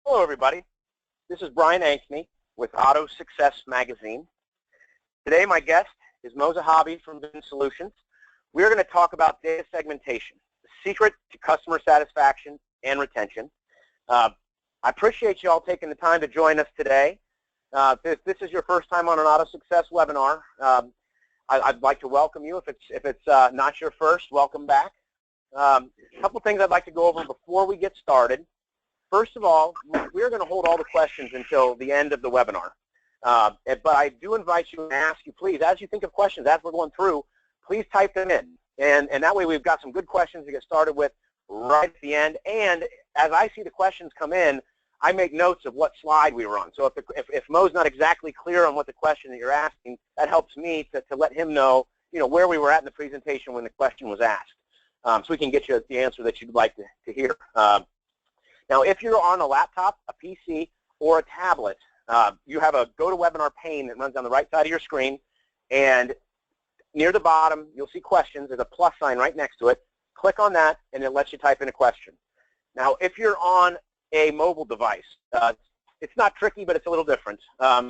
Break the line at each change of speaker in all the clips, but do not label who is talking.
Hello, everybody. This is Brian Ankney with AutoSuccess magazine. Today, my guest is Zahabi from VinSolutions. We're going to talk about data segmentation, the secret to customer satisfaction and retention. I appreciate you all taking the time to join us today. If this is your first time on an AutoSuccess webinar, I'd like to welcome you. If it's not your first, welcome back. A couple things I'd like to go over before we get started. First of all, we're going to hold all the questions until the end of the webinar. But I do invite you and ask you, please, as you think of questions, as we're going through, please type them in. And that way we've got some good questions to get started with right at the end. And as I see the questions come in, I make notes of what slide we were on. So if Mo's not exactly clear on what the question that you're asking, that helps me to let him know, where we were at in the presentation when the question was asked. So we can get you the answer that you'd like to hear. Now, if you're on a laptop, a PC, or a tablet, you have a GoToWebinar pane that runs on the right side of your screen, and near the bottom, you'll see questions. There's a plus sign right next to it. Click on that, and it lets you type in a question. Now, if you're on a mobile device, it's not tricky, but it's a little different.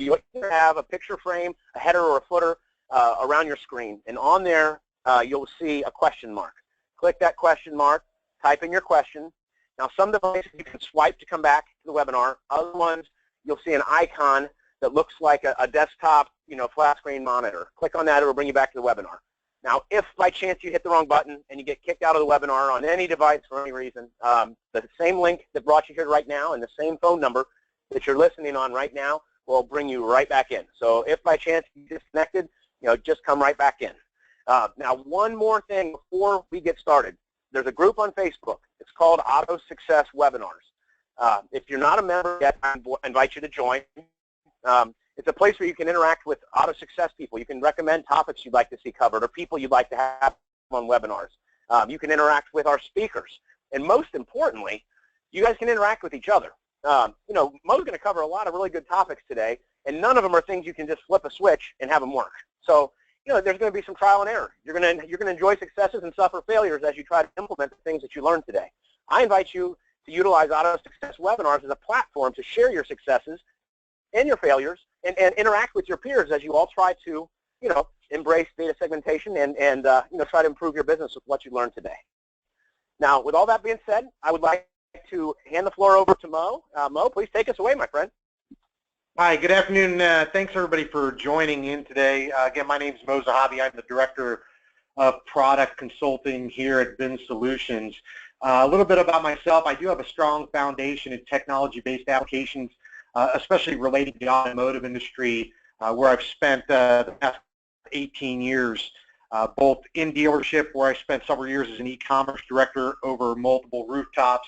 You have a picture frame, a header or a footer around your screen, and on there, you'll see a question mark. Click that question mark, type in your question. Now, some devices you can swipe to come back to the webinar. Other ones, you'll see an icon that looks like a desktop, flat screen monitor. Click on that, it will bring you back to the webinar. Now, if by chance you hit the wrong button and you get kicked out of the webinar on any device for any reason, the same link that brought you here right now and the same phone number that you're listening on right now will bring you right back in. So if by chance you disconnected, just come right back in. Now, one more thing before we get started. There's a group on Facebook. It's called AutoSuccess Webinars. If you're not a member yet, I invite you to join. It's a place where you can interact with AutoSuccess people. You can recommend topics you'd like to see covered or people you'd like to have on webinars. You can interact with our speakers. And most importantly, you guys can interact with each other. Mo's going to cover a lot of really good topics today, and none of them are things you can just flip a switch and have them work. So, there's going to be some trial and error. You're going to enjoy successes and suffer failures as you try to implement the things that you learned today. I invite you to utilize AutoSuccess webinars as a platform to share your successes and your failures and interact with your peers as you all try to, embrace data segmentation and try to improve your business with what you learned today. Now, with all that being said, I would like to hand the floor over to Mo. Mo, please take us away, my friend.
Hi, good afternoon. Thanks, everybody, for joining in today. Again, my name is Mo Zahabi. I'm the Director of Product Consulting here at VinSolutions. A little bit about myself. I do have a strong foundation in technology-based applications, especially related to the automotive industry, where I've spent the past 18 years, both in dealership, where I spent several years as an e-commerce director over multiple rooftops,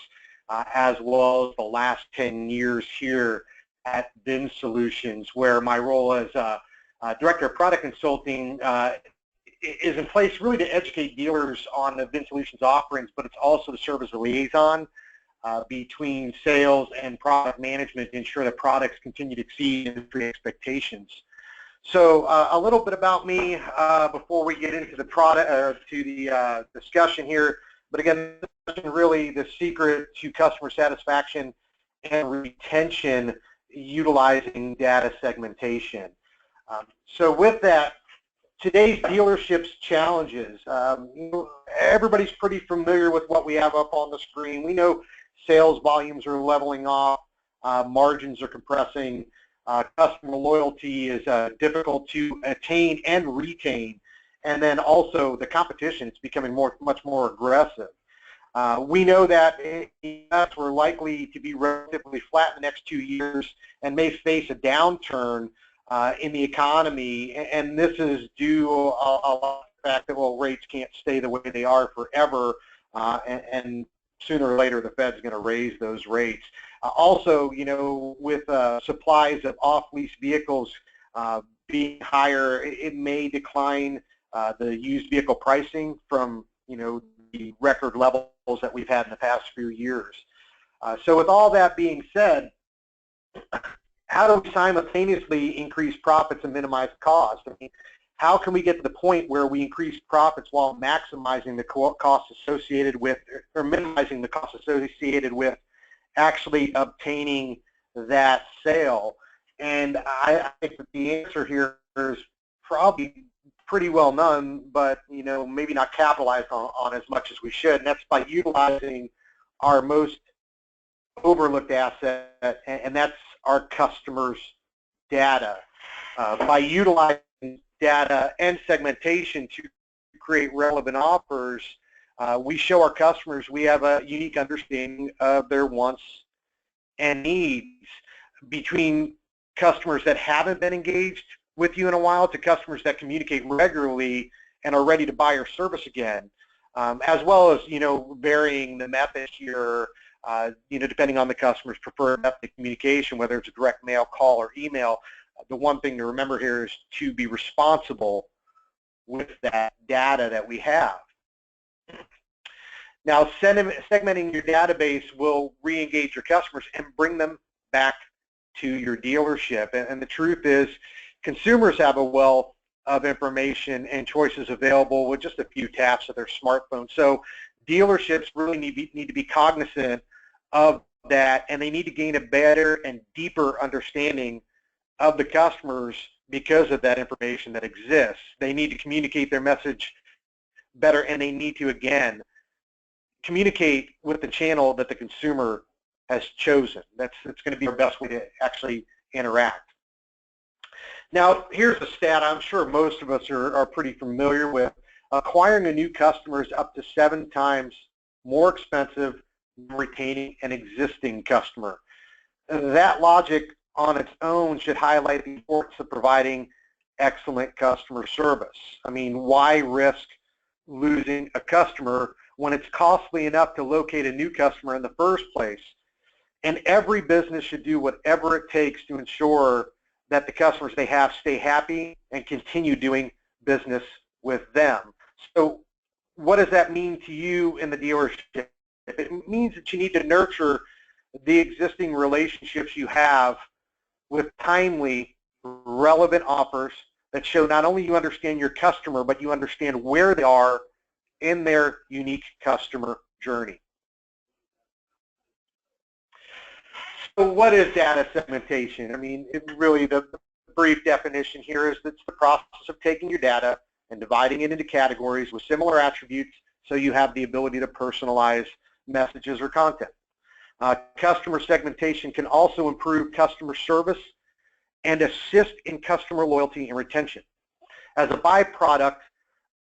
as well as the last 10 years here at VinSolutions, where my role as Director of Product Consulting is in place really to educate dealers on the VinSolutions offerings, but it's also to serve as a liaison between sales and product management to ensure that products continue to exceed industry expectations. So a little bit about me before we get into the product to the discussion here. But again, really the secret to customer satisfaction and retention utilizing data segmentation. So with that, today's dealerships challenges. Everybody's pretty familiar with what we have up on the screen. We know sales volumes are leveling off, margins are compressing, customer loyalty is difficult to attain and retain, and then also the competition is becoming much more aggressive. We know that we're likely to be relatively flat in the next 2 years and may face a downturn in the economy, and this is due a lot to the fact that, well, rates can't stay the way they are forever, and sooner or later the Fed's going to raise those rates. Also, with supplies of off-lease vehicles being higher, it may decline the used vehicle pricing from, the record levels that we've had in the past few years. So with all that being said, how do we simultaneously increase profits and minimize costs? I mean, how can we get to the point where we increase profits while maximizing the costs associated with, or minimizing the costs associated with actually obtaining that sale? And I think that the answer here is probably pretty well known, but maybe not capitalized on as much as we should, and that's by utilizing our most overlooked asset, and that's our customers' data. By utilizing data and segmentation to create relevant offers, we show our customers we have a unique understanding of their wants and needs, between customers that haven't been engaged with you in a while to customers that communicate regularly and are ready to buy your service again, as well as varying the method here, depending on the customer's preferred method of communication, whether it's a direct mail, call, or email. The one thing to remember here is to be responsible with that data that we have. Now, segmenting your database will re-engage your customers and bring them back to your dealership. And the truth is, consumers have a wealth of information and choices available with just a few taps of their smartphone. So dealerships really need to be cognizant of that, and they need to gain a better and deeper understanding of the customers because of that information that exists. They need to communicate their message better, and they need to, again, communicate with the channel that the consumer has chosen. That's going to be our best way to actually interact. Now, here's a stat I'm sure most of us are pretty familiar with. Acquiring a new customer is up to 7 times more expensive than retaining an existing customer. That logic on its own should highlight the importance of providing excellent customer service. I mean, why risk losing a customer when it's costly enough to locate a new customer in the first place? And every business should do whatever it takes to ensure that the customers they have stay happy and continue doing business with them. So what does that mean to you in the dealership? It means that you need to nurture the existing relationships you have with timely, relevant offers that show not only you understand your customer, but you understand where they are in their unique customer journey. So what is data segmentation? I mean, the brief definition here is it's the process of taking your data and dividing it into categories with similar attributes so you have the ability to personalize messages or content. Customer segmentation can also improve customer service and assist in customer loyalty and retention. As a byproduct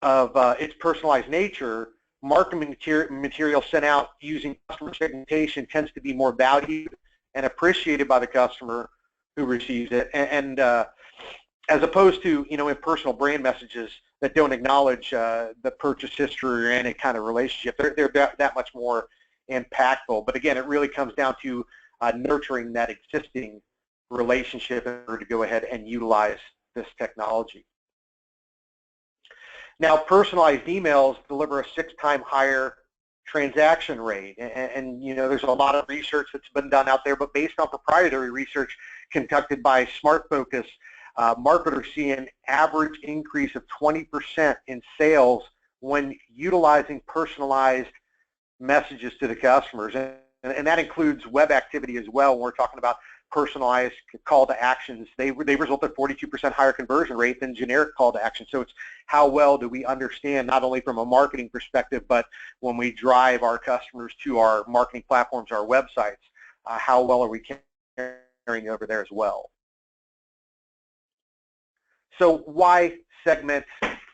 of its personalized nature, marketing material sent out using customer segmentation tends to be more valued and appreciated by the customer who receives it, and as opposed to impersonal brand messages that don't acknowledge the purchase history or any kind of relationship. They're that much more impactful. But again, it really comes down to nurturing that existing relationship in order to go ahead and utilize this technology. Now, personalized emails deliver a 6-time higher transaction rate, and there's a lot of research that's been done out there, but based on proprietary research conducted by SmartFocus, marketers see an average increase of 20% in sales when utilizing personalized messages to the customers, and that includes web activity as well. When we're talking about personalized call to actions, they result in 42% higher conversion rate than generic call to action. So it's how well do we understand, not only from a marketing perspective, but when we drive our customers to our marketing platforms, our websites, how well are we carrying over there as well? So why segment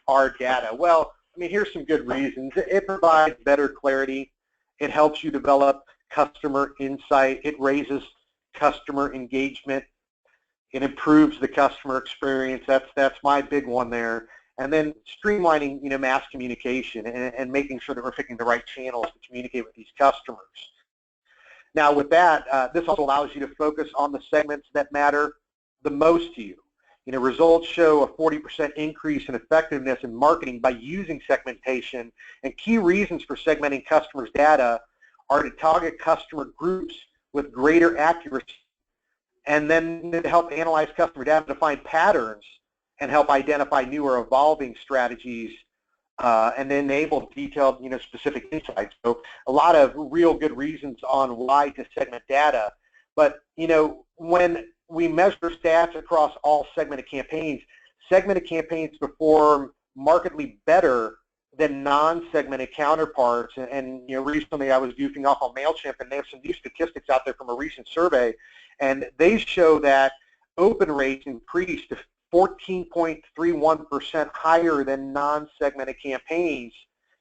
our data? Well, I mean, here's some good reasons. It provides better clarity. It helps you develop customer insight. It raises customer engagement. It improves the customer experience. That's my big one there. And then streamlining, mass communication and making sure that we're picking the right channels to communicate with these customers. Now, with that, this also allows you to focus on the segments that matter the most to you. Results show a 40% increase in effectiveness in marketing by using segmentation, and key reasons for segmenting customers' data are to target customer groups with greater accuracy, and then to help analyze customer data to find patterns and help identify new or evolving strategies and enable detailed, specific insights. So a lot of real good reasons on why to segment data. But, when we measure stats across all segmented campaigns perform markedly better than non-segmented counterparts. And recently I was goofing off on MailChimp, and they have some new statistics out there from a recent survey, and they show that open rates increased to 14.31% higher than non-segmented campaigns.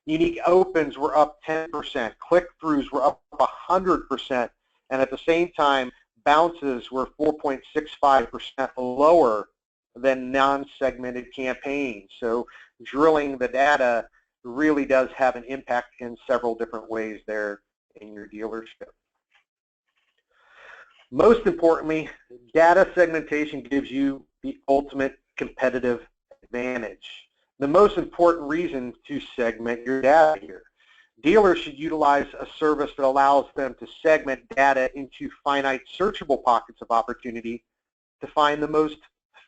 Unique opens were up 10%, click-throughs were up 100%, and at the same time, bounces were 4.65% lower than non-segmented campaigns. So drilling the data really does have an impact in several different ways there in your dealership. Most importantly, data segmentation gives you the ultimate competitive advantage. The most important reason to segment your data here. Dealers should utilize a service that allows them to segment data into finite searchable pockets of opportunity to find the most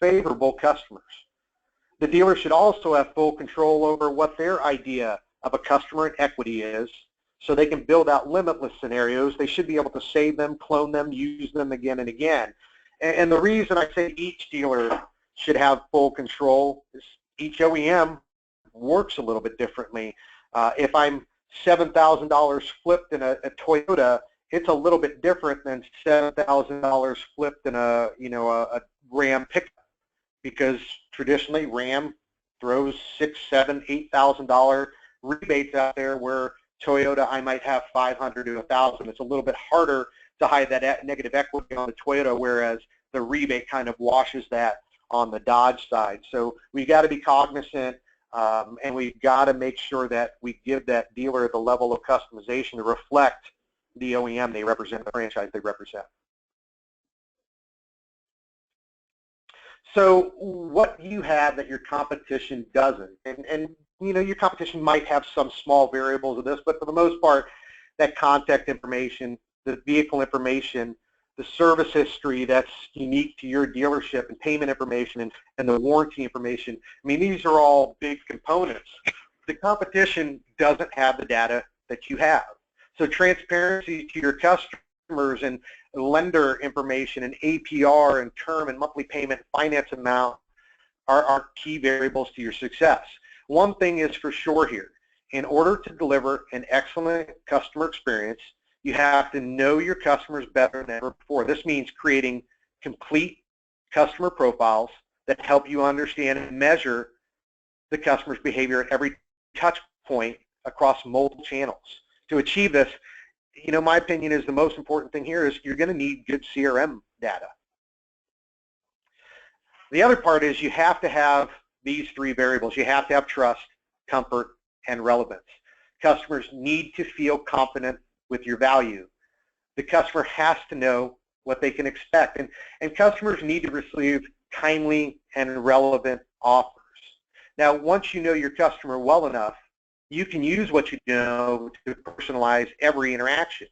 favorable customers. The dealer should also have full control over what their idea of a customer and equity is, so they can build out limitless scenarios. They should be able to save them, clone them, use them again and again. And the reason I say each dealer should have full control is each OEM works a little bit differently. If I'm $7,000 flipped in a Toyota, it's a little bit different than $7,000 flipped in a Ram pickup, because traditionally Ram throws $6,000, $7,000, $8,000 rebates out there, where Toyota I might have $500 to $1,000. It's a little bit harder to hide that negative equity on the Toyota, whereas the rebate kind of washes that on the Dodge side. So we got to be cognizant, and we've got to make sure that we give that dealer the level of customization to reflect the OEM they represent, the franchise they represent. So what you have that your competition doesn't, and your competition might have some small variables of this, but for the most part, that contact information, the vehicle information, the service history that's unique to your dealership, and payment information, and the warranty information, these are all big components. The competition doesn't have the data that you have. So transparency to your customers and lender information and APR and term and monthly payment finance amount are key variables to your success. One thing is for sure here. In order to deliver an excellent customer experience, you have to know your customers better than ever before. This means creating complete customer profiles that help you understand and measure the customer's behavior at every touch point across multiple channels. To achieve this, my opinion is the most important thing here is you're going to need good CRM data. The other part is you have to have these three variables. You have to have trust, comfort, and relevance. Customers need to feel confident with your value. The customer has to know what they can expect, and customers need to receive timely and relevant offers. Now, once you know your customer well enough, you can use what you know to personalize every interaction.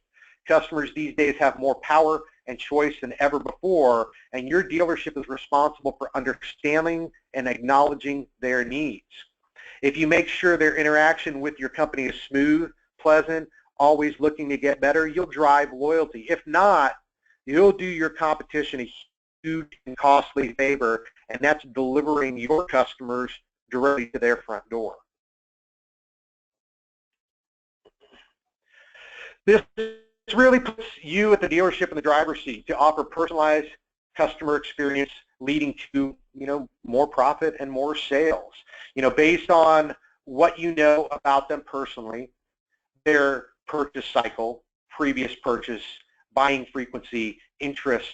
Customers these days have more power and choice than ever before, and your dealership is responsible for understanding and acknowledging their needs. If you make sure their interaction with your company is smooth, pleasant, always looking to get better, you'll drive loyalty. If not, you'll do your competition a huge and costly favor, and that's delivering your customers directly to their front door. This really puts you at the dealership in the driver's seat to offer personalized customer experience, leading to more profit and more sales. Based on what you know about them personally, their purchase cycle, previous purchase, buying frequency, interest,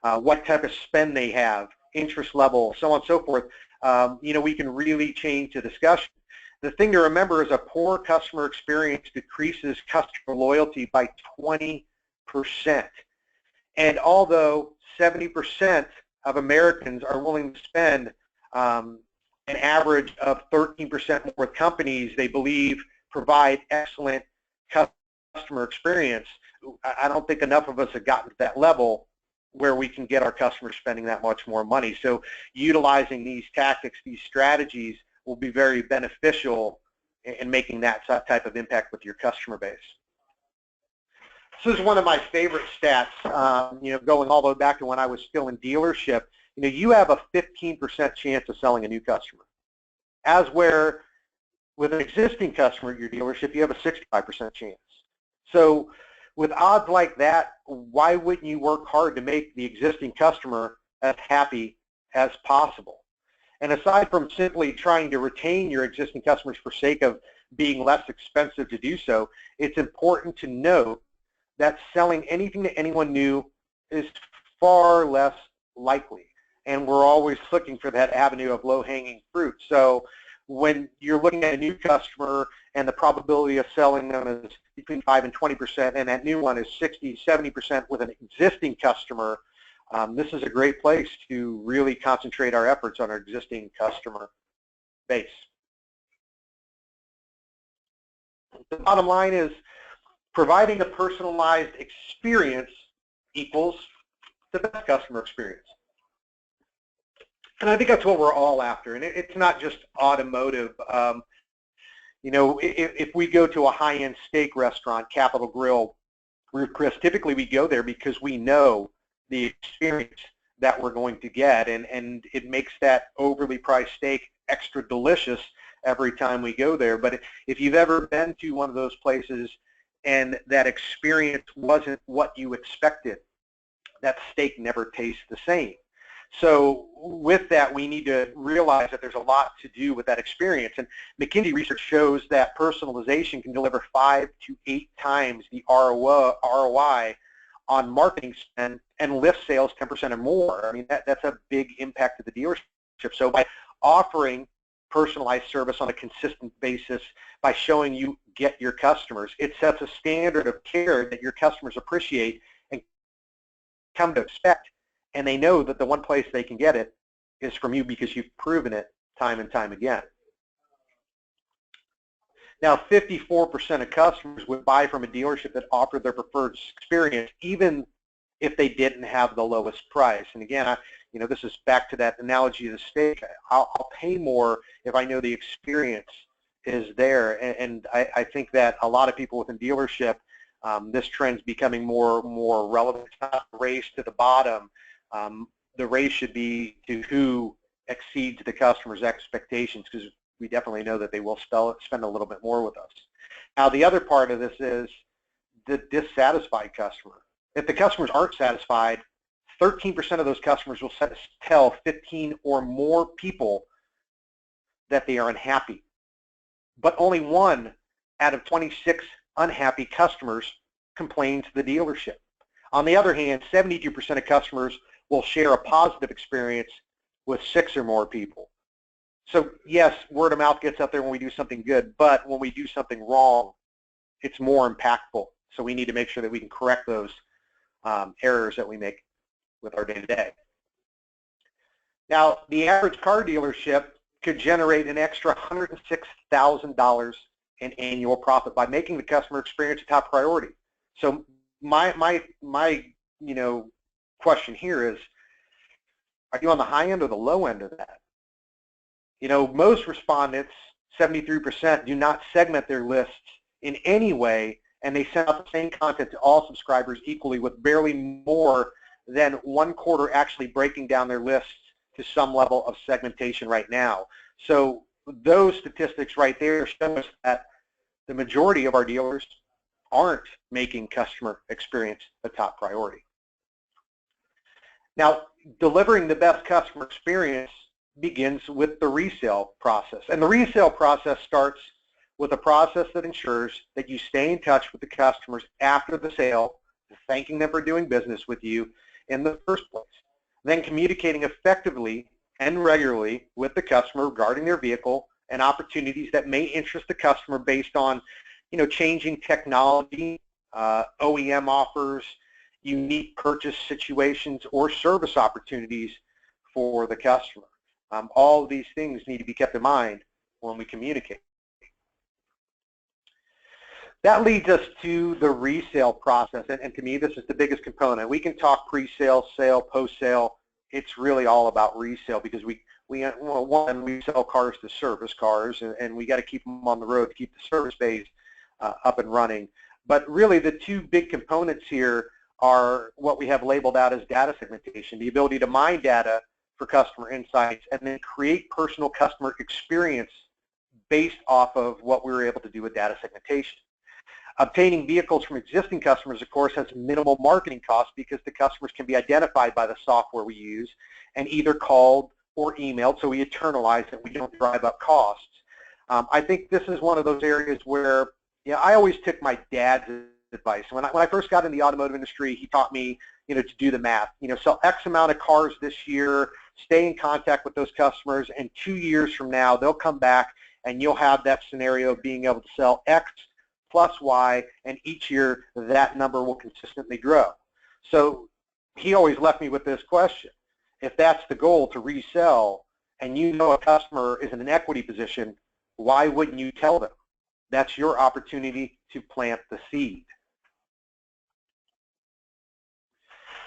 what type of spend they have, interest level, so on and so forth. We can really change the discussion. The thing to remember is a poor customer experience decreases customer loyalty by 20%. And although 70% of Americans are willing to spend an average of 13% more with companies they believe provide excellent customer experience, I don't think enough of us have gotten to that level where we can get our customers spending that much more money. So utilizing these tactics, these strategies, will be very beneficial and making that type of impact with your customer base. This is one of my favorite stats, going all the way back to when I was still in dealership. You have a 15% chance of selling a new customer, as where with an existing customer at your dealership, you have a 65% chance. So with odds like that, why wouldn't you work hard to make the existing customer as happy as possible? And aside from simply trying to retain your existing customers for sake of being less expensive to do so, it's important to note that selling anything to anyone new is far less likely. And we're always looking for that avenue of low-hanging fruit. So when you're looking at a new customer and the probability of selling them is between 5 and 20%, and that new one is 60, 70% with an existing customer, this is a great place to really concentrate our efforts on our existing customer base. The bottom line is providing a personalized experience equals the best customer experience. And I think that's what we're all after. And it's not just automotive. If we go to a high-end steak restaurant, Capital Grille, Ruth Chris, typically we go there because we know the experience that we're going to get, and it makes that overly priced steak extra delicious every time we go there. But if you've ever been to one of those places and that experience wasn't what you expected, that steak never tastes the same. So with that, we need to realize that there's a lot to do with that experience. And McKinsey research shows that personalization can deliver 5 to 8 times the ROI on marketing spend and lift sales 10% or more. I mean, that's a big impact to the dealership. So by offering personalized service on a consistent basis, by showing you get your customers, it sets a standard of care that your customers appreciate and come to expect. And they know that the one place they can get it is from you because you've proven it time and time again. Now, 54% of customers would buy from a dealership that offered their preferred experience, even if they didn't have the lowest price. And again, this is back to that analogy of the steak. I'll pay more if I know the experience is there. And I think that a lot of people within dealership, this trend's becoming more relevant. It's not a race to the bottom. The race should be to who exceeds the customer's expectations, because we definitely know that they will spend a little bit more with us. Now, the other part of this is the dissatisfied customer. If the customers aren't satisfied, 13% of those customers will tell 15 or more people that they are unhappy. But only 1 out of 26 unhappy customers complain to the dealership. On the other hand, 72% of customers will share a positive experience with 6 or more people. So yes, word of mouth gets out there when we do something good, but when we do something wrong, it's more impactful. So we need to make sure that we can correct those errors that we make with our day-to-day. Now, the average car dealership could generate an extra $106,000 in annual profit by making the customer experience a top priority. So my question here is, are you on the high end or the low end of that? Most respondents, 73%, do not segment their lists in any way, and they send out the same content to all subscribers equally, with barely more than 1/4 actually breaking down their lists to some level of segmentation right now. So those statistics right there show us that the majority of our dealers aren't making customer experience a top priority. Now, delivering the best customer experience begins with the resale process. And the resale process starts with a process that ensures that you stay in touch with the customers after the sale, thanking them for doing business with you in the first place. Then communicating effectively and regularly with the customer regarding their vehicle and opportunities that may interest the customer based on, changing technology, OEM offers, unique purchase situations, or service opportunities for the customer. All of these things need to be kept in mind when we communicate. That leads us to the resale process, and to me, this is the biggest component. We can talk pre-sale, sale, post-sale. It's really all about resale, because we we sell cars to service cars, and we got to keep them on the road to keep the service bays up and running. But really, the two big components here are what we have labeled out as data segmentation, the ability to mine data for customer insights and then create personal customer experience based off of what we were able to do with data segmentation. Obtaining vehicles from existing customers, of course, has minimal marketing costs because the customers can be identified by the software we use and either called or emailed, so we internalize it, we don't drive up costs. I think this is one of those areas where, I always took my dad's advice. When I first got in the automotive industry, he taught me, to do the math. Sell X amount of cars this year, stay in contact with those customers, and 2 years from now, they'll come back and you'll have that scenario of being able to sell X plus Y, and each year that number will consistently grow. So he always left me with this question. If that's the goal, to resell, and a customer is in an equity position, why wouldn't you tell them? That's your opportunity to plant the seed.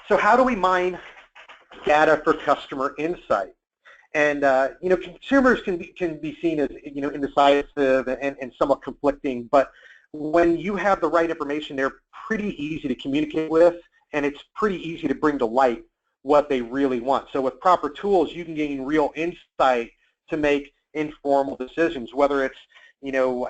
So how do we mine data for customer insight? And consumers can be seen as indecisive and somewhat conflicting, but when you have the right information, they're pretty easy to communicate with, and it's pretty easy to bring to light what they really want. So with proper tools, you can gain real insight to make informal decisions, whether it's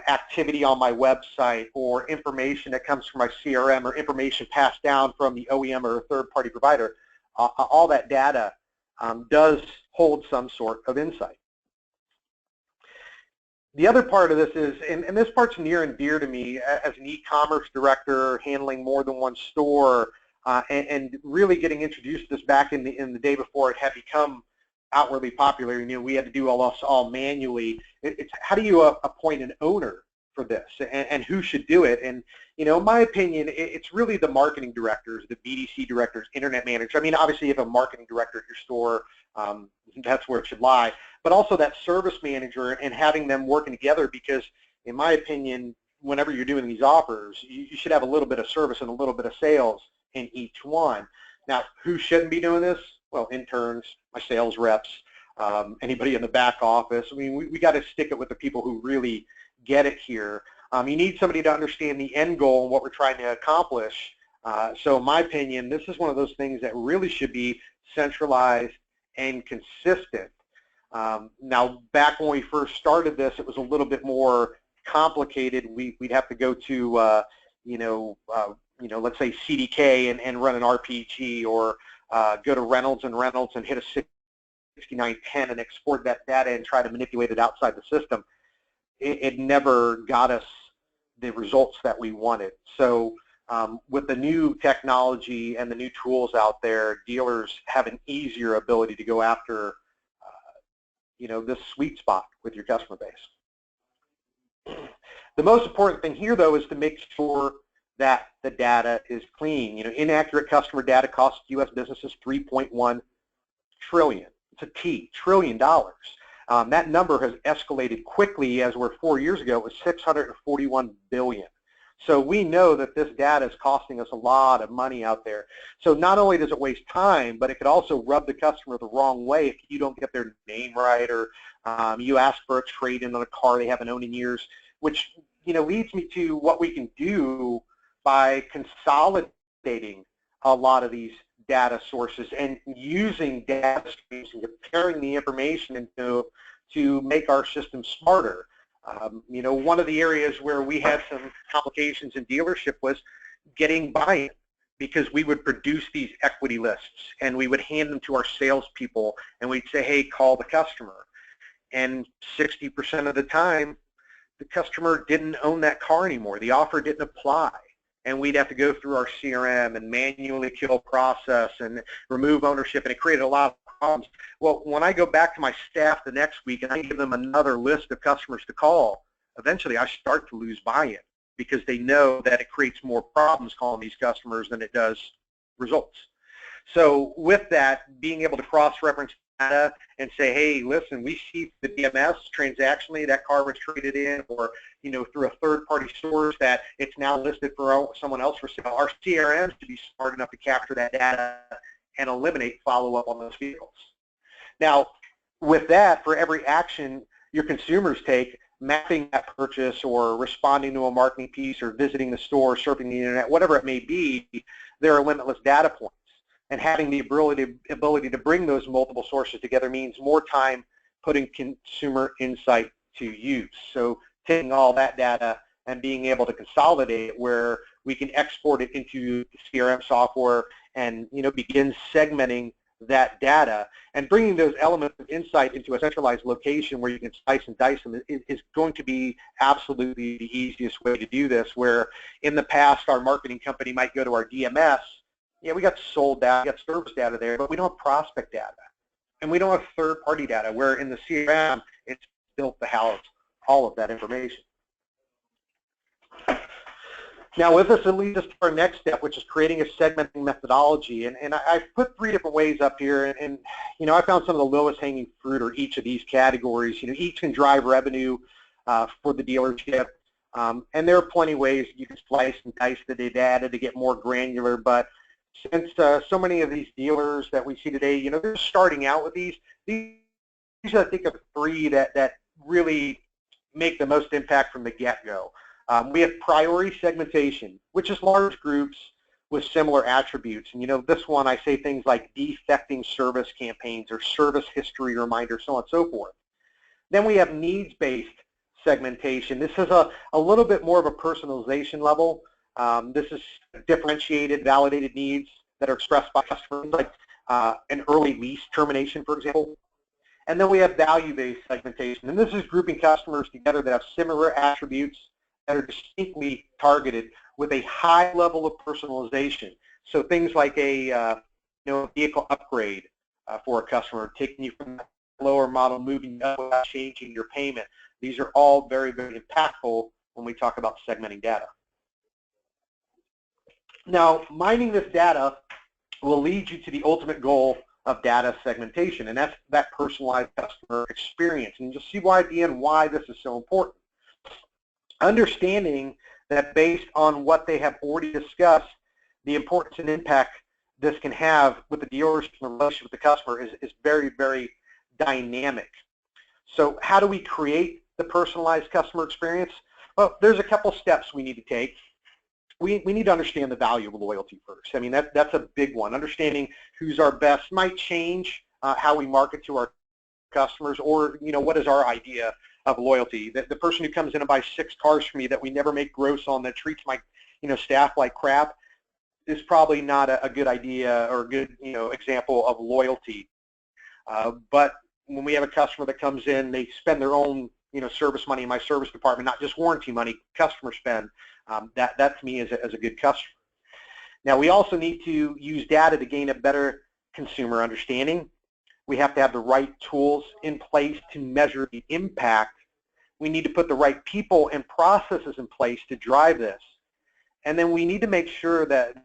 activity on my website or information that comes from my CRM or information passed down from the OEM or a third-party provider. All that data does hold some sort of insight. The other part of this is, and this part's near and dear to me as an e-commerce director handling more than one store, and really getting introduced to this back in the day before it had become outwardly popular. We had to do all manually. It's how do you appoint an owner for this, and who should do it? And in my opinion, it's really the marketing directors, the BDC directors, internet managers. I mean, obviously, you have a marketing director at your store. That's where it should lie. But also that service manager and having them working together, because in my opinion, whenever you're doing these offers, you should have a little bit of service and a little bit of sales in each one. Now, who shouldn't be doing this? Well, interns, my sales reps, anybody in the back office. I mean, we got to stick it with the people who really get it here. You need somebody to understand the end goal and what we're trying to accomplish. So in my opinion, this is one of those things that really should be centralized and consistent. Now, back when we first started this, it was a little bit more complicated. We'd have to go to, let's say CDK and run an RPG, or go to Reynolds and hit a 6910 and export that data and try to manipulate it outside the system. It never got us the results that we wanted. So with the new technology and the new tools out there, dealers have an easier ability to go after this sweet spot with your customer base. The most important thing here, though, is to make sure that the data is clean. Inaccurate customer data costs U.S. businesses $3.1 trillion. It's a T, trillion dollars. That number has escalated quickly, as where 4 years ago it was $641 billion. So we know that this data is costing us a lot of money out there. So not only does it waste time, but it could also rub the customer the wrong way if you don't get their name right, or you ask for a trade-in on a car they haven't owned in years, which leads me to what we can do by consolidating a lot of these data sources and using data streams and comparing the information to make our system smarter. One of the areas where we had some complications in dealership was getting buy-in, because we would produce these equity lists and we would hand them to our salespeople and we'd say, hey, call the customer. And 60% of the time, the customer didn't own that car anymore. The offer didn't apply. And we'd have to go through our CRM and manually kill process and remove ownership, and it created a lot of problems. Well, when I go back to my staff the next week and I give them another list of customers to call, eventually I start to lose buy-in, because they know that it creates more problems calling these customers than it does results. So with that, being able to cross-reference data and say, hey, listen, we see the DMS transactionally that car was traded in, or through a third-party source that it's now listed for someone else for sale. Our CRM should be smart enough to capture that data and eliminate follow-up on those vehicles. Now, with that, for every action your consumers take, mapping that purchase or responding to a marketing piece or visiting the store, surfing the internet, whatever it may be, there are limitless data points. And having the ability to bring those multiple sources together means more time putting consumer insight to use. So taking all that data and being able to consolidate it where we can export it into CRM software and begin segmenting that data and bringing those elements of insight into a centralized location where you can slice and dice them is going to be absolutely the easiest way to do this, where in the past our marketing company might go to our DMS. Yeah, we got sold data, we got service data there, but we don't have prospect data. And we don't have third-party data, where in the CRM, it's built to house all of that information. Now with this, it leads us to our next step, which is creating a segmenting methodology. And I've put 3 different ways up here, and I found some of the lowest hanging fruit or each of these categories. Each can drive revenue for the dealership. And there are plenty of ways you can slice and dice the data to get more granular, but since so many of these dealers that we see today, they're starting out with these I think of 3 that really make the most impact from the get-go. We have priority segmentation, which is large groups with similar attributes. And this one, I say things like defecting service campaigns or service history reminders, so on and so forth. Then we have needs-based segmentation. This is a little bit more of a personalization level. This is differentiated, validated needs that are expressed by customers, like an early lease termination, for example. And then we have value-based segmentation. And this is grouping customers together that have similar attributes that are distinctly targeted with a high level of personalization. So things like a vehicle upgrade for a customer, taking you from that lower model, moving up without changing your payment. These are all very, very impactful when we talk about segmenting data. Now, mining this data will lead you to the ultimate goal of data segmentation, and that's that personalized customer experience. And you'll see why at the end why this is so important. Understanding that based on what they have already discussed, the importance and impact this can have with the dealership and the relationship with the customer is very, very dynamic. So how do we create the personalized customer experience? Well, there's a couple steps we need to take. We need to understand the value of loyalty first. I mean, that's a big one. Understanding who's our best might change how we market to our customers, or what is our idea of loyalty. The person who comes in and buys 6 cars from me that we never make gross on, that treats my staff like crap, is probably not a good idea or a good example of loyalty. But when we have a customer that comes in, they spend their own service money in my service department, not just warranty money, customer spend. That to me is a good customer. Now we also need to use data to gain a better consumer understanding. We have to have the right tools in place to measure the impact. We need to put the right people and processes in place to drive this. And then we need to make sure that,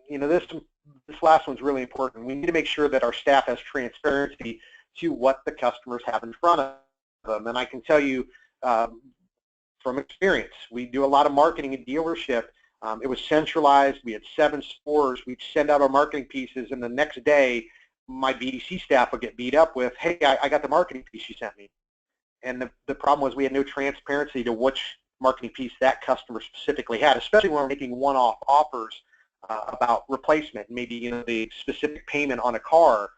this last one's really important. We need to make sure that our staff has transparency to what the customers have in front of them. And I can tell you from experience, we do a lot of marketing in dealership. It was centralized. We had 7 stores. We'd send out our marketing pieces, and the next day, my BDC staff would get beat up with, hey, I got the marketing piece you sent me. And the problem was we had no transparency to which marketing piece that customer specifically had, especially when we're making one-off offers about replacement, maybe the specific payment on a car.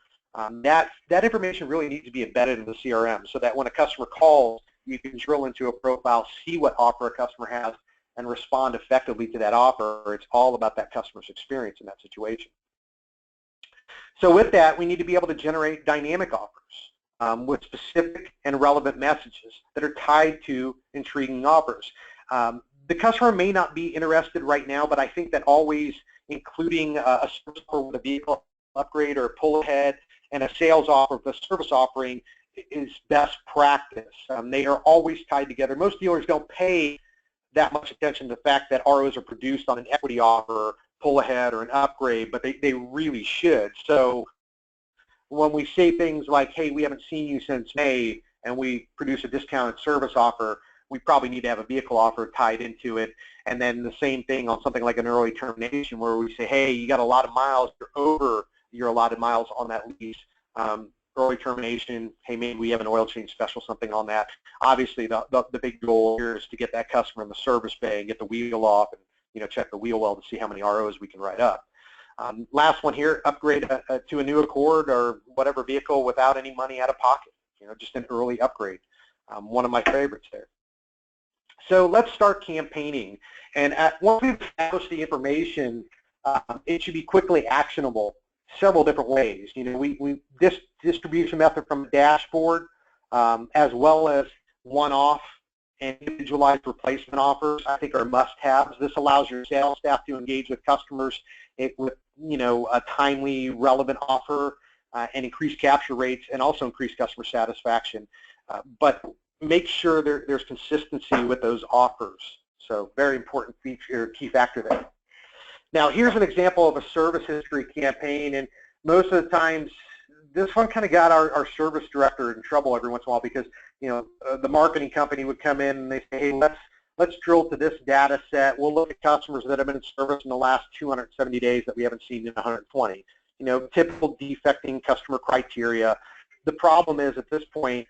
That information really needs to be embedded in the CRM so that when a customer calls, you can drill into a profile, see what offer a customer has, and respond effectively to that offer. It's all about that customer's experience in that situation. So with that, we need to be able to generate dynamic offers with specific and relevant messages that are tied to intriguing offers. The customer may not be interested right now, but I think that always including a service offer with a vehicle upgrade or a pull ahead and a sales offer with a service offering is best practice. They are always tied together. Most dealers don't pay that much attention to the fact that ROs are produced on an equity offer, pull ahead, or an upgrade, but they really should. So when we say things like, hey, we haven't seen you since May, and we produce a discounted service offer, we probably need to have a vehicle offer tied into it. And then the same thing on something like an early termination, where we say, hey, you got a lot of miles, you're over your allotted miles on that lease. early termination, hey, maybe we have an oil change special, something on that. Obviously, the big goal here is to get that customer in the service bay and get the wheel off and check the wheel well to see how many ROs we can write up. Last one here, upgrade to a new Accord or whatever vehicle without any money out of pocket. Just an early upgrade. One of my favorites there. So let's start campaigning. And once we've established the information, it should be quickly actionable several different ways. This distribution method from the dashboard, as well as one-off and individualized replacement offers, I think are must-haves. This allows your sales staff to engage with customers with a timely, relevant offer and increase capture rates and also increase customer satisfaction. But make sure there's consistency with those offers. So very important feature, key factor there. Now here's an example of a service history campaign, and most of the times this one kind of got our service director in trouble every once in a while because the marketing company would come in and they say, hey, let's drill to this data set. We'll look at customers that have been in service in the last 270 days that we haven't seen in 120. Typical defecting customer criteria. The problem is at this point,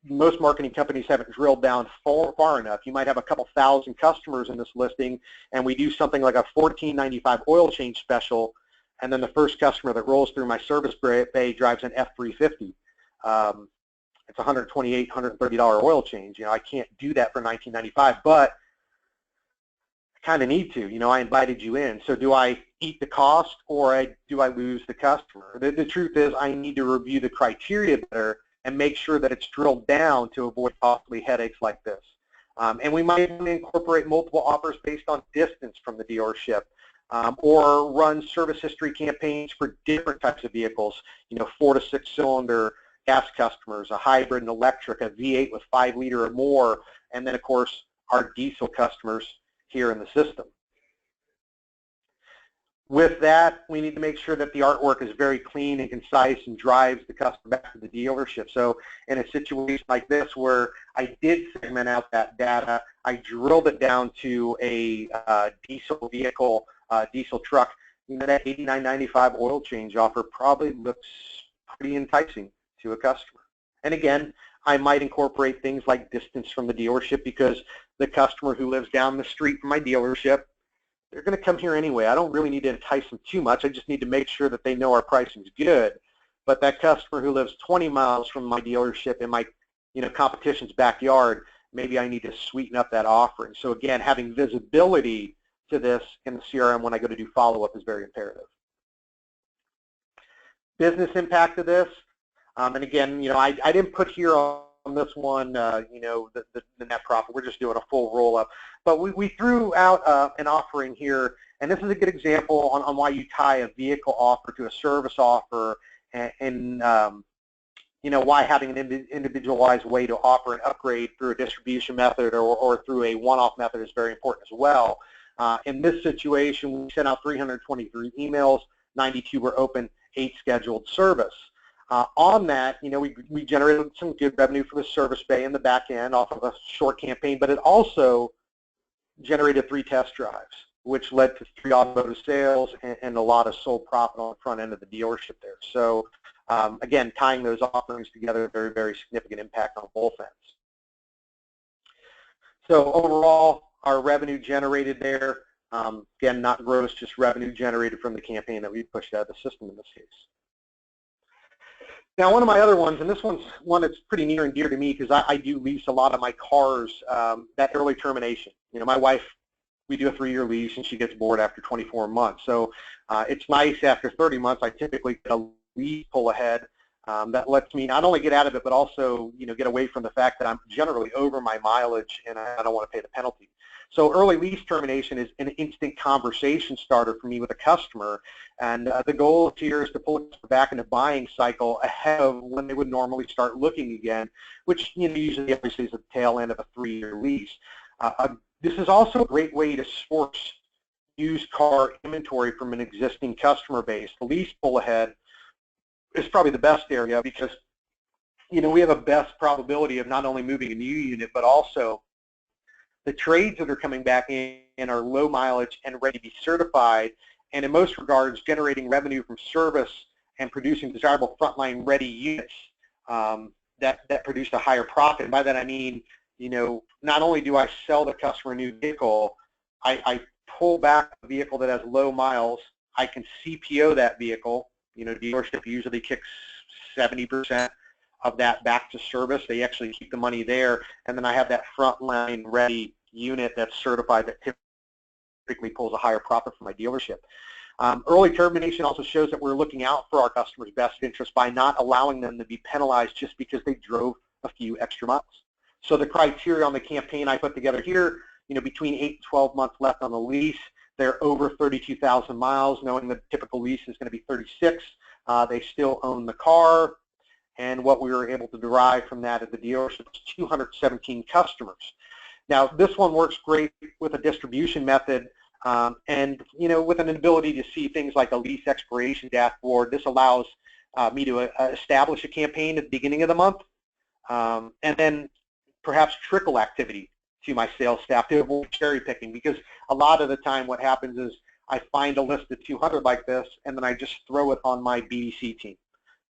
most marketing companies haven't drilled down far enough. You might have a couple thousand customers in this listing, and we do something like a $14.95 oil change special, and then the first customer that rolls through my service bay drives an F350. It's $128, $130 oil change. I can't do that for $19.95, but I kind of need to. I invited you in. So do I eat the cost or do I lose the customer? The truth is I need to review the criteria better and make sure that it's drilled down to avoid costly headaches like this. And we might incorporate multiple offers based on distance from the dealership, or run service history campaigns for different types of vehicles, 4 to 6 cylinder gas customers, a hybrid and electric, a V8 with 5 liter or more, and then of course our diesel customers here in the system. With that, we need to make sure that the artwork is very clean and concise and drives the customer back to the dealership. So in a situation like this where I did segment out that data, I drilled it down to a diesel vehicle, diesel truck, that $89.95 oil change offer probably looks pretty enticing to a customer. And again, I might incorporate things like distance from the dealership because the customer who lives down the street from my dealership, they're going to come here anyway. I don't really need to entice them too much. I just need to make sure that they know our pricing is good. But that customer who lives 20 miles from my dealership in my competition's backyard, maybe I need to sweeten up that offering. So again, having visibility to this in the CRM when I go to do follow-up is very imperative. Business impact of this, and again, I didn't put here on this one, the net profit. We're just doing a full roll-up. But we threw out an offering here, and this is a good example on why you tie a vehicle offer to a service offer, and why having an individualized way to offer an upgrade through a distribution method or through a one-off method is very important as well. In this situation, we sent out 323 emails, 92 were open, 8 scheduled service. On that, we generated some good revenue for the service bay in the back end off of a short campaign, but it also generated 3 test drives, which led to 3 automotive sales and a lot of sold profit on the front end of the dealership there. So again, tying those offerings together, very, very significant impact on both ends. So overall, our revenue generated there, again, not gross, just revenue generated from the campaign that we pushed out of the system in this case. Now, one of my other ones, and this one's one that's pretty near and dear to me because I do lease a lot of my cars, that early termination. My wife, we do a 3-year lease, and she gets bored after 24 months. So it's nice after 30 months, I typically get a lease pull ahead that lets me not only get out of it, but also get away from the fact that I'm generally over my mileage and I don't want to pay the penalty. So early lease termination is an instant conversation starter for me with a customer, and the goal here is to pull it back in a buying cycle ahead of when they would normally start looking again, which usually obviously is the tail end of a 3-year lease. This is also a great way to source used car inventory from an existing customer base. The lease pull ahead is probably the best area because we have a best probability of not only moving a new unit, but also the trades that are coming back in are low mileage and ready to be certified, and in most regards generating revenue from service and producing desirable frontline ready units that produced a higher profit. And by that I mean, not only do I sell the customer a new vehicle, I pull back a vehicle that has low miles. I can CPO that vehicle. Dealership usually kicks 70% of that back to service. They actually keep the money there, and then I have that frontline ready unit that's certified that typically pulls a higher profit for my dealership. Early termination also shows that we're looking out for our customers' best interest by not allowing them to be penalized just because they drove a few extra miles. So the criteria on the campaign I put together here, between 8 and 12 months left on the lease, they're over 32,000 miles, knowing the typical lease is going to be 36. They still own the car, and what we were able to derive from that at the dealership was 217 customers. Now, this one works great with a distribution method, and with an ability to see things like a lease expiration dashboard. This allows me to establish a campaign at the beginning of the month, and then perhaps trickle activity to my sales staff to avoid cherry picking, because a lot of the time what happens is I find a list of 200 like this, and then I just throw it on my BDC team.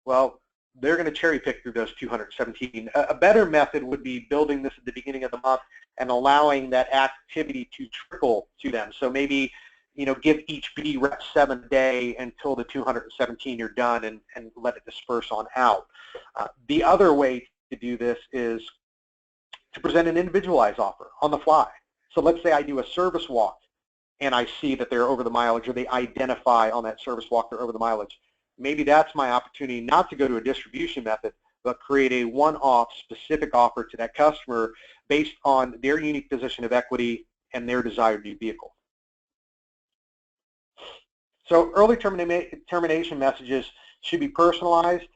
Well, they're going to cherry pick through those 217. A better method would be building this at the beginning of the month and allowing that activity to trickle to them. So maybe, give each BD rep 7 a day until the 217 are done, and let it disperse on out. The other way to do this is to present an individualized offer on the fly. So let's say I do a service walk and I see that they're over the mileage, or they identify on that service walk they're over the mileage. Maybe that's my opportunity not to go to a distribution method, but create a one-off specific offer to that customer based on their unique position of equity and their desired new vehicle. So early termination messages should be personalized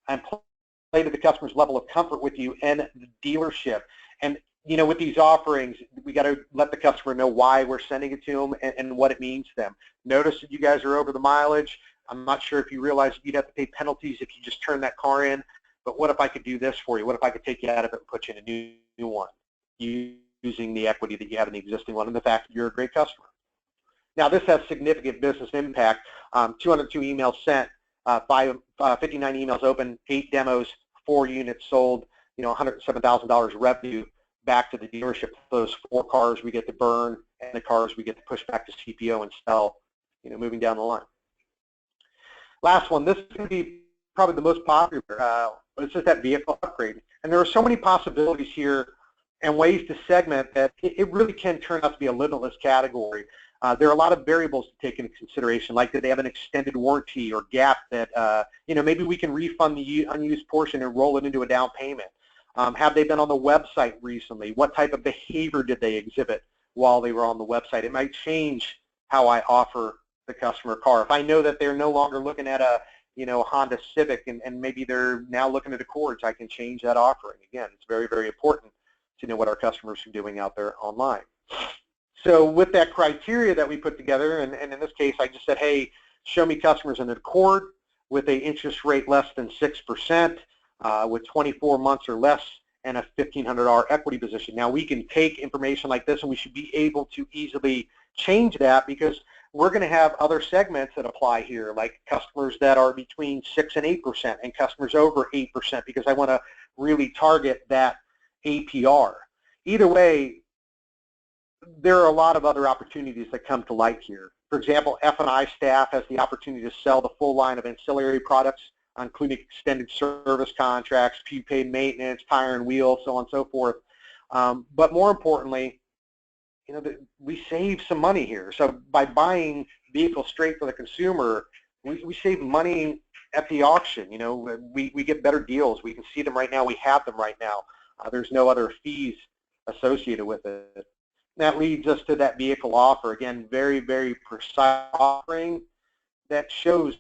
and play to the customer's level of comfort with you and the dealership. And with these offerings, we got to let the customer know why we're sending it to them and what it means to them. Notice that you guys are over the mileage. I'm not sure if you realize you'd have to pay penalties if you just turn that car in, but what if I could do this for you? What if I could take you out of it and put you in a new one, using the equity that you have in the existing one and the fact that you're a great customer? Now, this has significant business impact. 202 emails sent, 59 emails open, 8 demos, 4 units sold, $107,000 revenue back to the dealership. Those 4 cars we get to burn, and the cars we get to push back to CPO and sell, moving down the line. Last one, this is going to be probably the most popular. It's just that vehicle upgrade. And there are so many possibilities here and ways to segment that it really can turn out to be a limitless category. There are a lot of variables to take into consideration, like that they have an extended warranty or gap that, maybe we can refund the unused portion and roll it into a down payment. Have they been on the website recently? What type of behavior did they exhibit while they were on the website? It might change how I offer the customer a car. If I know that they're no longer looking at a Honda Civic and maybe they're now looking at Accords, I can change that offering. Again, it's very, very important to know what our customers are doing out there online. So with that criteria that we put together, and in this case I just said, hey, show me customers in an Accord with an interest rate less than 6%, with 24 months or less, and a $1,500 equity position. Now we can take information like this and we should be able to easily change that, because we're going to have other segments that apply here, like customers that are between 6 and 8% and customers over 8%, because I want to really target that APR. Either way, there are a lot of other opportunities that come to light here. For example, F&I staff has the opportunity to sell the full line of ancillary products, including extended service contracts, prepaid maintenance, tire and wheel, so on and so forth. But more importantly, we save some money here. So by buying vehicles straight for the consumer, we save money at the auction. We get better deals. We can see them right now. We have them right now. There's no other fees associated with it. That leads us to that vehicle offer. Again, very, very precise offering that shows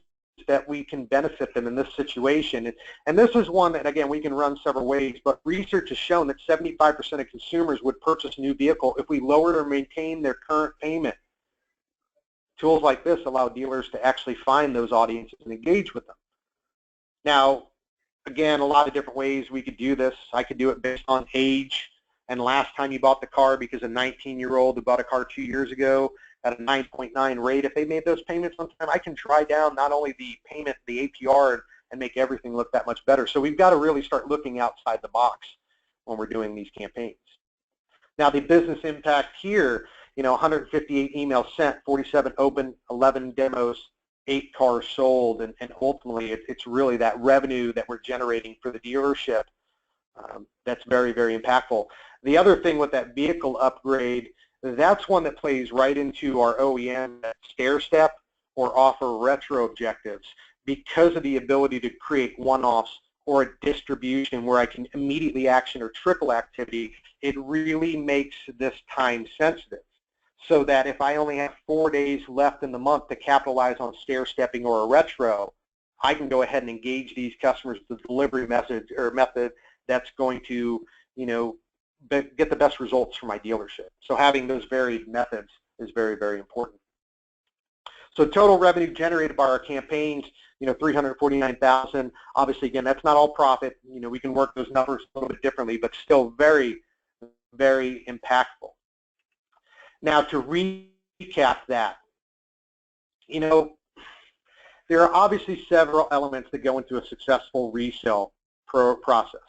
that we can benefit them in this situation. And this is one that, again, we can run several ways, but research has shown that 75% of consumers would purchase a new vehicle if we lowered or maintained their current payment. Tools like this allow dealers to actually find those audiences and engage with them. Now, again, a lot of different ways we could do this. I could do it based on age and last time you bought the car, because a 19-year-old who bought a car 2 years ago at a 9.9 rate, if they made those payments on time, I can try down not only the payment, the APR, and make everything look that much better. So we've got to really start looking outside the box when we're doing these campaigns. Now the business impact here, 158 emails sent, 47 open, 11 demos, 8 cars sold, and ultimately it's really that revenue that we're generating for the dealership that's very, very impactful. The other thing with that vehicle upgrade, that's one that plays right into our OEM stair step or offer retro objectives because of the ability to create one-offs or a distribution where I can immediately action or trickle activity. It really makes this time sensitive so that if I only have 4 days left in the month to capitalize on stair stepping or a retro, I can go ahead and engage these customers with the delivery method that's going to, get the best results for my dealership. So having those varied methods is very, very important. So total revenue generated by our campaigns, 349,000. Obviously, again, that's not all profit. We can work those numbers a little bit differently, but still very, very impactful. Now, to recap that, there are obviously several elements that go into a successful resale process,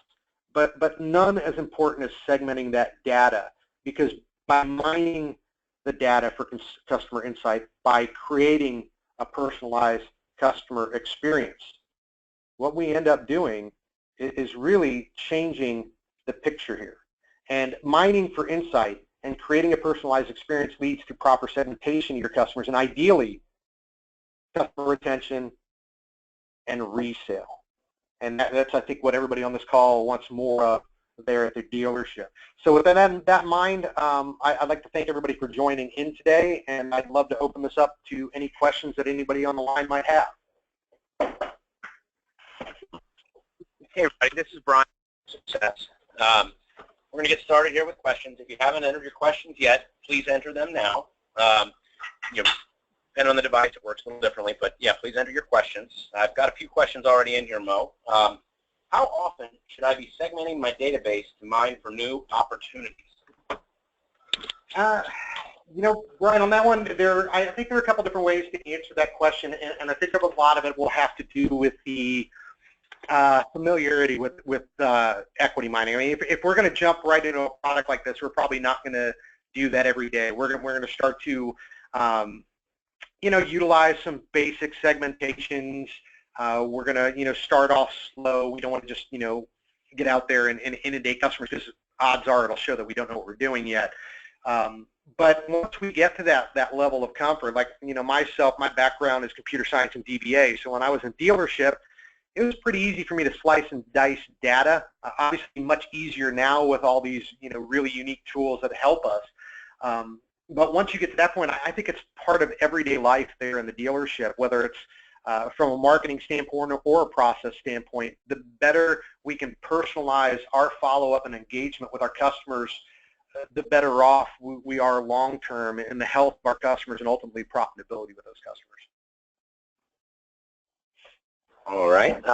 but none as important as segmenting that data, because by mining the data for customer insight, by creating a personalized customer experience, what we end up doing is really changing the picture here. And mining for insight and creating a personalized experience leads to proper segmentation of your customers, and ideally customer retention and resale. And that's, I think, what everybody on this call wants more of there at their dealership. So with that in mind, I'd like to thank everybody for joining in today, and I'd love to open this up to any questions that anybody on the line might have.
Hey everybody, this is Brian from Success. We're going to get started here with questions. If you haven't entered your questions yet, please enter them now. Depending on the device, it works a little differently, but yeah, please enter your questions. I've got a few questions already in here, Mo. How often should I be segmenting my database to mine for new opportunities?
Brian, on that one, I think there are a couple different ways to answer that question, and I think a lot of it will have to do with the familiarity with equity mining. I mean, if we're going to jump right into a product like this, we're probably not going to do that every day. We're going to start to utilize some basic segmentations. We're going to, start off slow. We don't want to just, get out there and inundate customers, because odds are it'll show that we don't know what we're doing yet. But once we get to that level of comfort, like, myself, my background is computer science and DBA. So when I was in dealership, it was pretty easy for me to slice and dice data. Obviously, much easier now with all these, really unique tools that help us. But once you get to that point, I think it's part of everyday life there in the dealership, whether it's from a marketing standpoint or a process standpoint. The better we can personalize our follow-up and engagement with our customers, the better off we are long-term in the health of our customers and ultimately profitability with those customers.
All right.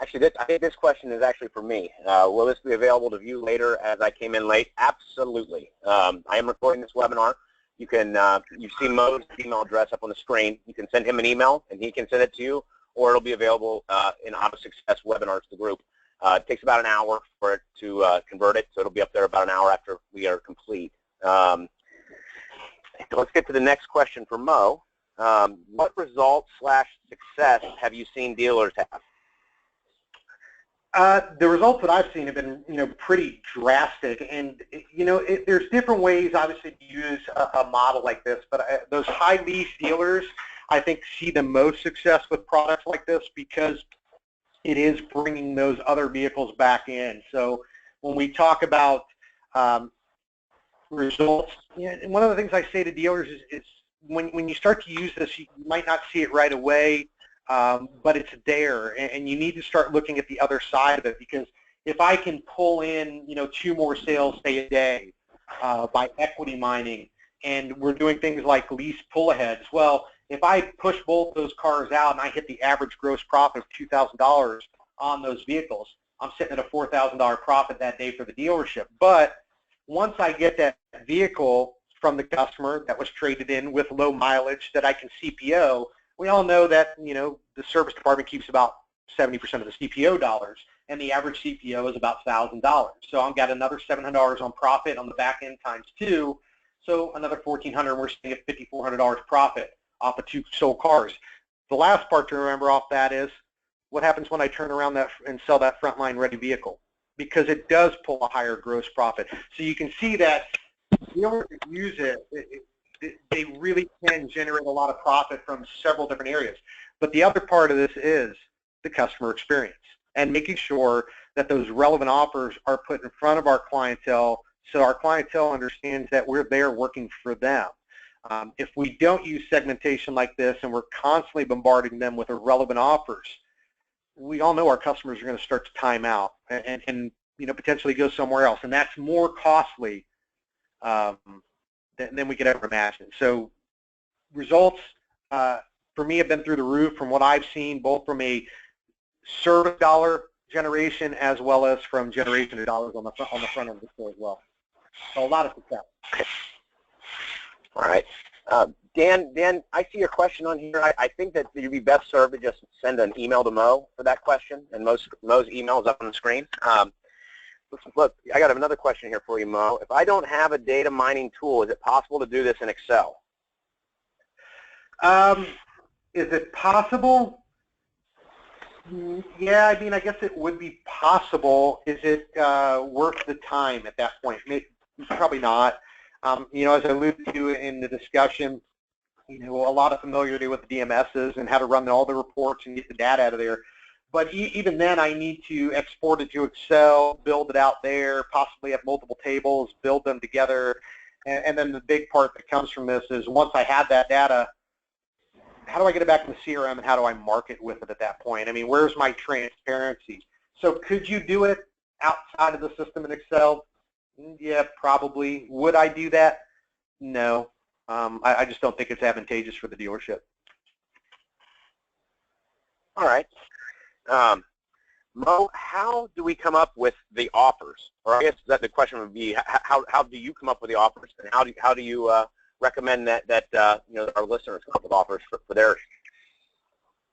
Actually, I think this question is actually for me. Will this be available to view later as I came in late? Absolutely. I am recording this webinar. You can, you've seen Mo's email address up on the screen. You can send him an email, and he can send it to you, or it'll be available in AutoSuccess webinars, the group. It takes about an hour for it to convert it, so it'll be up there about an hour after we are complete. So let's get to the next question for Mo. What results/success have you seen dealers have?
The results that I've seen have been, pretty drastic, and there's different ways, obviously, to use a model like this. But those high lease dealers, I think, see the most success with products like this because it is bringing those other vehicles back in. So when we talk about results, one of the things I say to dealers is when you start to use this, you might not see it right away. But it's there, and you need to start looking at the other side of it, because if I can pull in, 2 more sales, say, a day by equity mining, and we're doing things like lease pull-aheads, well, if I push both those cars out and I hit the average gross profit of $2,000 on those vehicles, I'm sitting at a $4,000 profit that day for the dealership. But once I get that vehicle from the customer that was traded in with low mileage that I can CPO, we all know that, the service department keeps about 70% of the CPO dollars, and the average CPO is about $1,000. So I've got another $700 on profit on the back end times 2, so another $1,400. We're sitting at $5,400 profit off of 2 sold cars. The last part to remember off that is what happens when I turn around that and sell that frontline ready vehicle, because it does pull a higher gross profit. So you can see that dealers that use it, they really can generate a lot of profit from several different areas. But the other part of this is the customer experience and making sure that those relevant offers are put in front of our clientele so our clientele understands that we're there working for them. If we don't use segmentation like this and we're constantly bombarding them with irrelevant offers, we all know our customers are going to start to time out and potentially go somewhere else, and that's more costly than we could ever imagine. So results for me have been through the roof from what I've seen, both from a service dollar generation as well as from generation of dollars on the front end of the store as well. So a lot of success.
All right. Dan, I see your question on here. I think that you'd be best served to just send an email to Mo for that question, and Mo's email is up on the screen. Look, I got another question here for you, Mo. If I don't have a data mining tool, is it possible to do this in Excel?
Is it possible? Yeah, I mean, I guess it would be possible. Is it worth the time at that point? Probably not. As I alluded to in the discussion, a lot of familiarity with the DMSs and how to run all the reports and get the data out of there. But even then, I need to export it to Excel, build it out there, possibly have multiple tables, build them together. And then the big part that comes from this is once I have that data, how do I get it back in the CRM and how do I market with it at that point? I mean, where's my transparency? So could you do it outside of the system in Excel? Yeah, probably. Would I do that? No. I just don't think it's advantageous for the dealership.
All right. Mo, how do we come up with the offers? Or I guess that the question would be, how do you come up with the offers, and how do you recommend that our listeners come up with offers for theirs?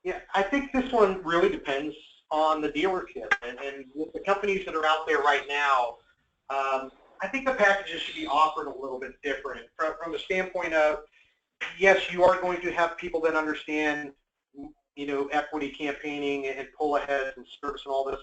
Yeah, I think this one really depends on the dealership, and with the companies that are out there right now. I think the packages should be offered a little bit different from the standpoint of, yes, you are going to have people that understand, equity campaigning and pull ahead and service and all this,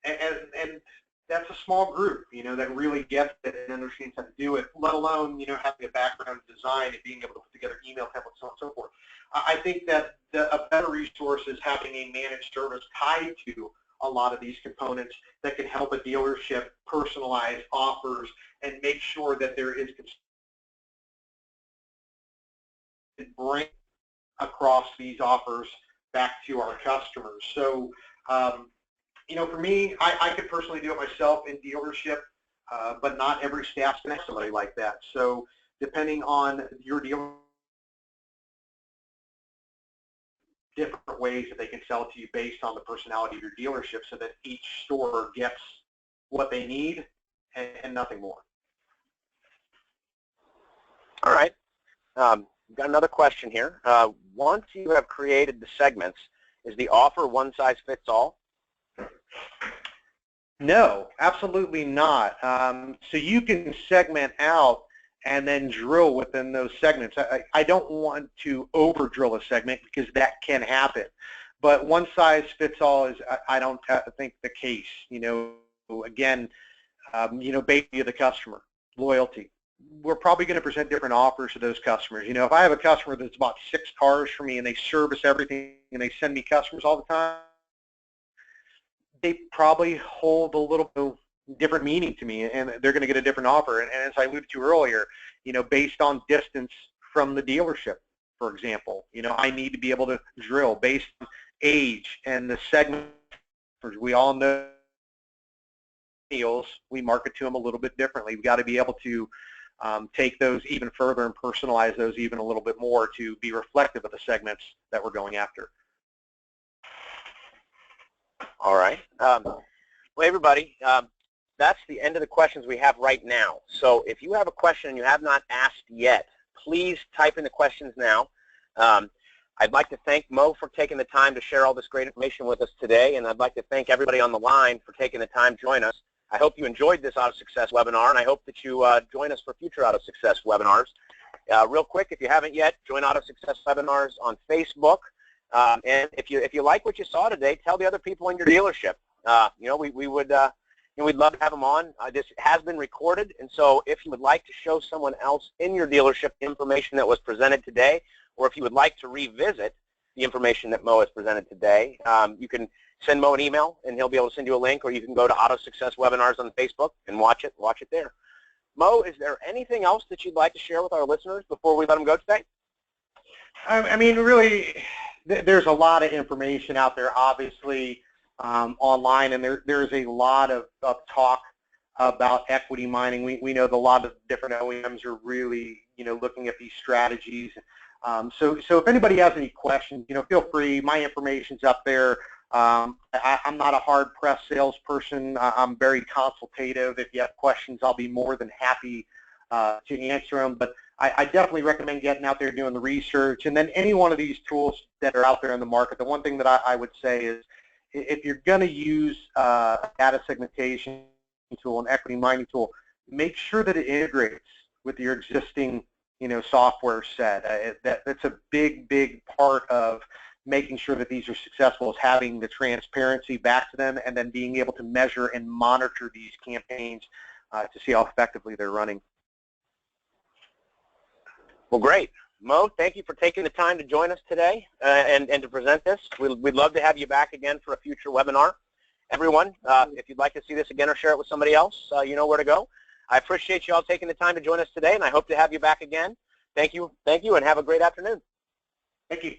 and that's a small group, that really gets it and understands how to do it, let alone, having a background in design and being able to put together email templates, so on and so forth. I think that a better resource is having a managed service tied to a lot of these components that can help a dealership personalize offers and make sure that there is bring across these offers back to our customers. So, for me, I could personally do it myself in dealership, but not every staff's going to have somebody like that. So depending on your dealer, different ways that they can sell it to you based on the personality of your dealership so that each store gets what they need and nothing more.
All right. Got another question here. Once you have created the segments, is the offer one size fits all?
No, absolutely not. So you can segment out and then drill within those segments. I don't want to over drill a segment because that can happen. But one size fits all is, I don't think, the case. Again, basically the customer, loyalty. We're probably going to present different offers to those customers. If I have a customer that's bought 6 cars for me and they service everything and they send me customers all the time, they probably hold a little bit different meaning to me, and they're going to get a different offer. And as I alluded to earlier, based on distance from the dealership, for example, I need to be able to drill based on age and the segment. We all know deals, we market to them a little bit differently. We've got to be able to take those even further and personalize those even a little bit more to be reflective of the segments that we're going after.
All right. Well, everybody, that's the end of the questions we have right now. So if you have a question and you have not asked yet, please type in the questions now. I'd like to thank Mo for taking the time to share all this great information with us today, and I'd like to thank everybody on the line for taking the time to join us. I hope you enjoyed this AutoSuccess webinar, and I hope that you join us for future AutoSuccess webinars. Real quick, if you haven't yet, join AutoSuccess webinars on Facebook. And if you like what you saw today, tell the other people in your dealership. We'd love to have them on. This has been recorded, and so if you would like to show someone else in your dealership information that was presented today, or if you would like to revisit the information that Mo has presented today, you can send Mo an email, and he'll be able to send you a link, or you can go to AutoSuccess webinars on Facebook and watch it there. Mo, is there anything else that you'd like to share with our listeners before we let them go today?
I mean, really, there's a lot of information out there, obviously, online, and there's a lot of talk about equity mining. We know that a lot of different OEMs are really, looking at these strategies. So if anybody has any questions, feel free. My information's up there. I'm not a hard-pressed salesperson. I'm very consultative. If you have questions, I'll be more than happy to answer them. But I definitely recommend getting out there doing the research. And then any one of these tools that are out there in the market, the one thing that I would say is if you're going to use a data segmentation tool, an equity mining tool, make sure that it integrates with your existing software set. That's a big part of making sure that these are successful, is having the transparency back to them and then being able to measure and monitor these campaigns to see how effectively they're running.
Well, great. Mo, thank you for taking the time to join us today and to present this. We'd love to have you back again for a future webinar. Everyone, if you'd like to see this again or share it with somebody else, you know where to go. I appreciate you all taking the time to join us today, and I hope to have you back again. Thank you, and have a great afternoon.
Thank you.